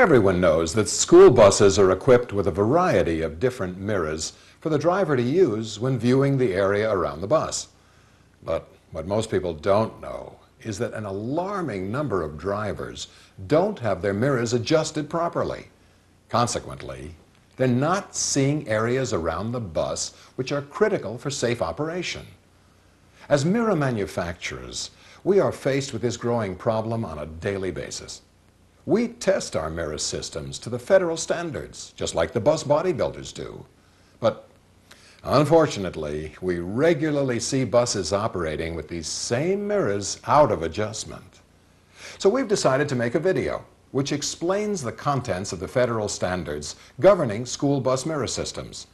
Everyone knows that school buses are equipped with a variety of different mirrors for the driver to use when viewing the area around the bus. But what most people don't know is that an alarming number of drivers don't have their mirrors adjusted properly. Consequently, they're not seeing areas around the bus which are critical for safe operation. As mirror manufacturers, we are faced with this growing problem on a daily basis. We test our mirror systems to the federal standards, just like the bus bodybuilders do. But unfortunately, we regularly see buses operating with these same mirrors out of adjustment. So we've decided to make a video which explains the contents of the federal standards governing school bus mirror systems.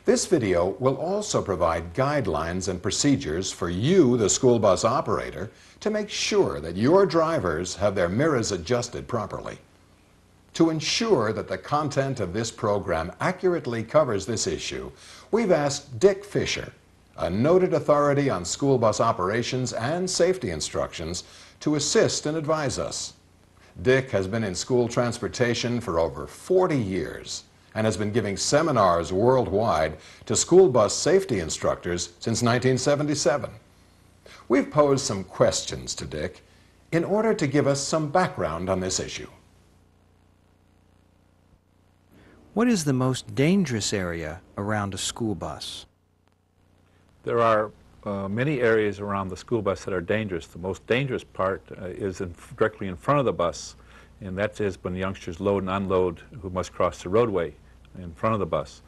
This video will also provide guidelines and procedures for you, the school bus operator, to make sure that your drivers have their mirrors adjusted properly. To ensure that the content of this program accurately covers this issue, we've asked Dick Fisher, a noted authority on school bus operations and safety instructions, to assist and advise us. Dick has been in school transportation for over 40 years and has been giving seminars worldwide to school bus safety instructors since 1977. We've posed some questions to Dick in order to give us some background on this issue. What is the most dangerous area around a school bus? There are many areas around the school bus that are dangerous. The most dangerous part is directly in front of the bus, and that is when youngsters load and unload who must cross the roadway in front of the bus.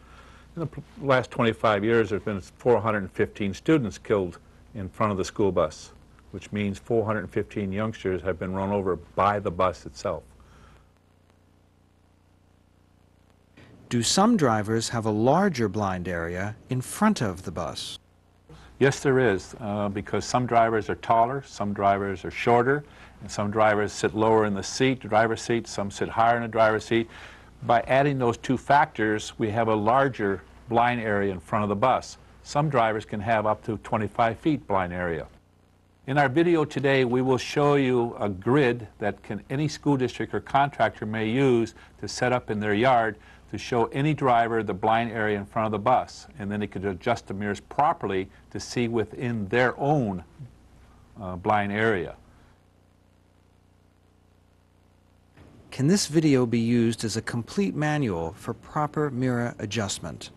In the last 25 years, there's been 415 students killed in front of the school bus, which means 415 youngsters have been run over by the bus itself. Do some drivers have a larger blind area in front of the bus? Yes, there is, because some drivers are taller, some drivers are shorter, and some drivers sit lower in the seat, the driver's seat, some sit higher in the driver's seat. By adding those two factors, we have a larger blind area in front of the bus. Some drivers can have up to 25 feet blind area. In our video today, we will show you a grid that any school district or contractor may use to set up in their yard to show any driver the blind area in front of the bus, and then they could adjust the mirrors properly to see within their own blind area. Can this video be used as a complete manual for proper mirror adjustment?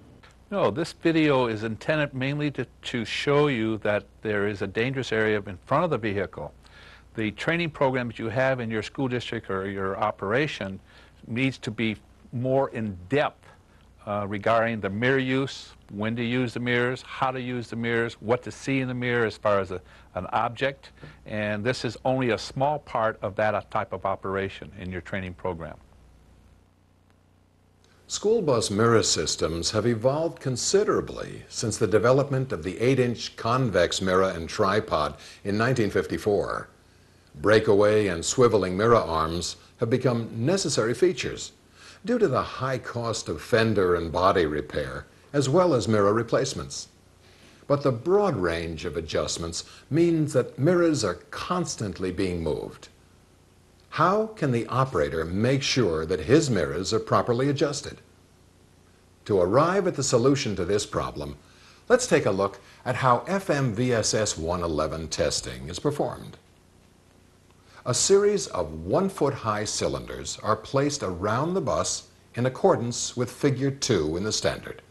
No, this video is intended mainly to show you that there is a dangerous area in front of the vehicle. The training programs you have in your school district or your operation needs to be more in depth regarding the mirror use, when to use the mirrors, how to use the mirrors, what to see in the mirror as far as an object, and this is only a small part of that type of operation in your training program. School bus mirror systems have evolved considerably since the development of the 8-inch convex mirror and tripod in 1954. Breakaway and swiveling mirror arms have become necessary features due to the high cost of fender and body repair, as well as mirror replacements. But the broad range of adjustments means that mirrors are constantly being moved. How can the operator make sure that his mirrors are properly adjusted? To arrive at the solution to this problem, let's take a look at how FMVSS 111 testing is performed. A series of 1-foot-high cylinders are placed around the bus in accordance with Figure 2 in the standard.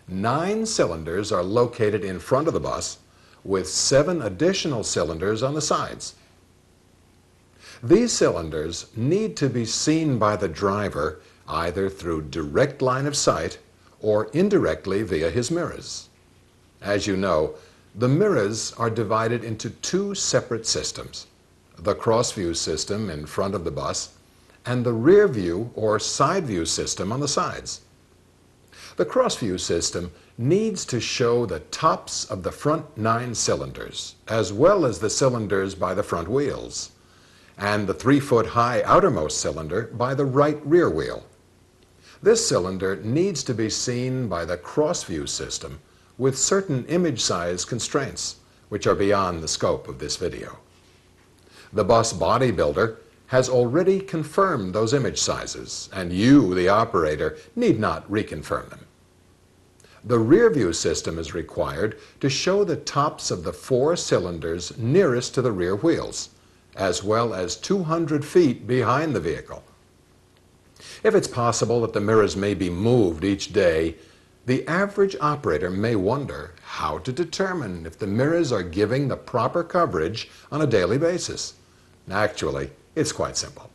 9 cylinders are located in front of the bus, with 7 additional cylinders on the sides. These cylinders need to be seen by the driver either through direct line of sight or indirectly via his mirrors. As you know, the mirrors are divided into 2 separate systems: the cross-view system in front of the bus and the rear view or side view system on the sides. The cross-view system needs to show the tops of the front 9 cylinders, as well as the cylinders by the front wheels, and the 3-foot-high outermost cylinder by the right rear wheel. This cylinder needs to be seen by the cross-view system with certain image size constraints, which are beyond the scope of this video. The bus bodybuilder has already confirmed those image sizes, and you, the operator, need not reconfirm them. The rear view system is required to show the tops of the 4 cylinders nearest to the rear wheels, as well as 200 feet behind the vehicle. If it's possible that the mirrors may be moved each day, the average operator may wonder how to determine if the mirrors are giving the proper coverage on a daily basis. Actually, it's quite simple.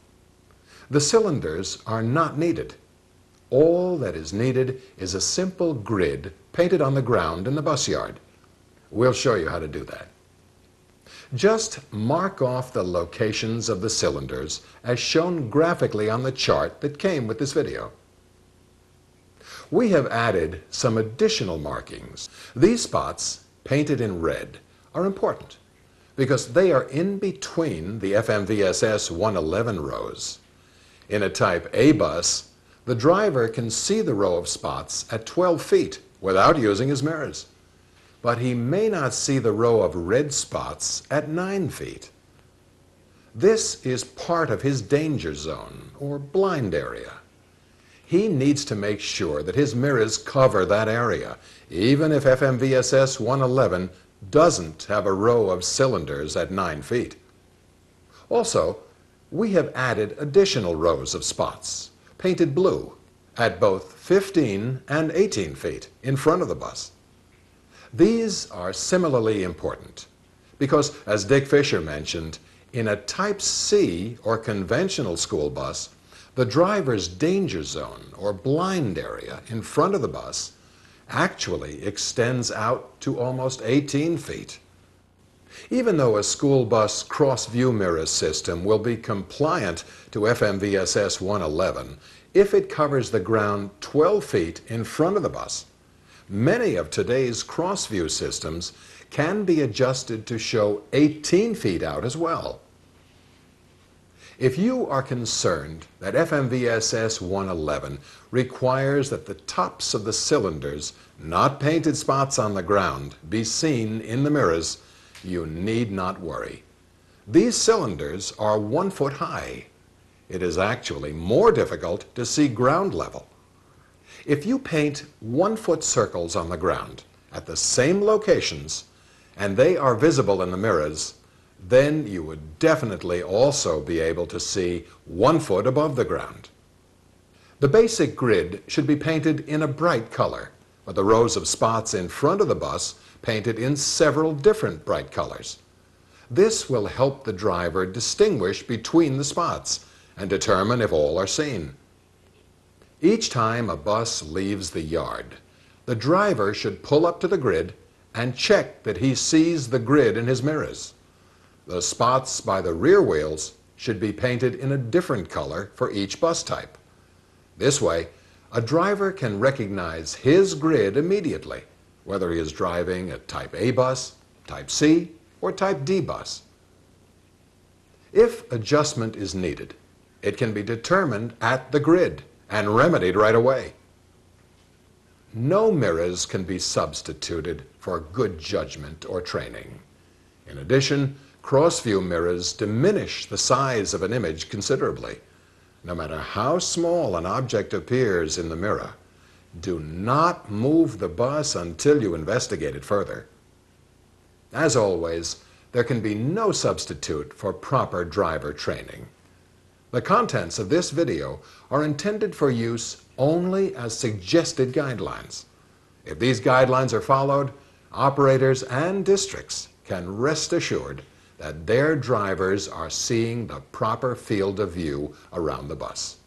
The cylinders are not needed. All that is needed is a simple grid painted on the ground in the bus yard. We'll show you how to do that. Just mark off the locations of the cylinders as shown graphically on the chart that came with this video. We have added some additional markings. These spots, painted in red, are important because they are in between the FMVSS 111 rows. In a Type A bus, the driver can see the row of spots at 12 feet without using his mirrors, but he may not see the row of red spots at 9 feet. This is part of his danger zone or blind area. He needs to make sure that his mirrors cover that area, even if FMVSS 111 doesn't have a row of cylinders at 9 feet. Also, we have added additional rows of spots, painted blue, at both 15 and 18 feet in front of the bus. These are similarly important because, as Dick Fisher mentioned, in a Type C or conventional school bus, the driver's danger zone or blind area in front of the bus actually extends out to almost 18 feet. Even though a school bus cross-view mirror system will be compliant to FMVSS 111 if it covers the ground 12 feet in front of the bus, many of today's cross-view systems can be adjusted to show 18 feet out as well. If you are concerned that FMVSS 111 requires that the tops of the cylinders, not painted spots on the ground, be seen in the mirrors, you need not worry. These cylinders are 1 foot high. It is actually more difficult to see ground level. If you paint 1 foot circles on the ground at the same locations and they are visible in the mirrors, then you would definitely also be able to see 1 foot above the ground. The basic grid should be painted in a bright color, with the rows of spots in front of the bus painted in several different bright colors. This will help the driver distinguish between the spots and determine if all are seen. Each time a bus leaves the yard, the driver should pull up to the grid and check that he sees the grid in his mirrors. The spots by the rear wheels should be painted in a different color for each bus type. This way, a driver can recognize his grid immediately, whether he is driving a Type A bus, Type C, or Type D bus. If adjustment is needed, it can be determined at the grid and remedied right away. No mirrors can be substituted for good judgment or training. In addition, cross-view mirrors diminish the size of an image considerably. No matter how small an object appears in the mirror, do not move the bus until you investigate it further. As always, there can be no substitute for proper driver training. The contents of this video are intended for use only as suggested guidelines. If these guidelines are followed, operators and districts can rest assured that their drivers are seeing the proper field of view around the bus.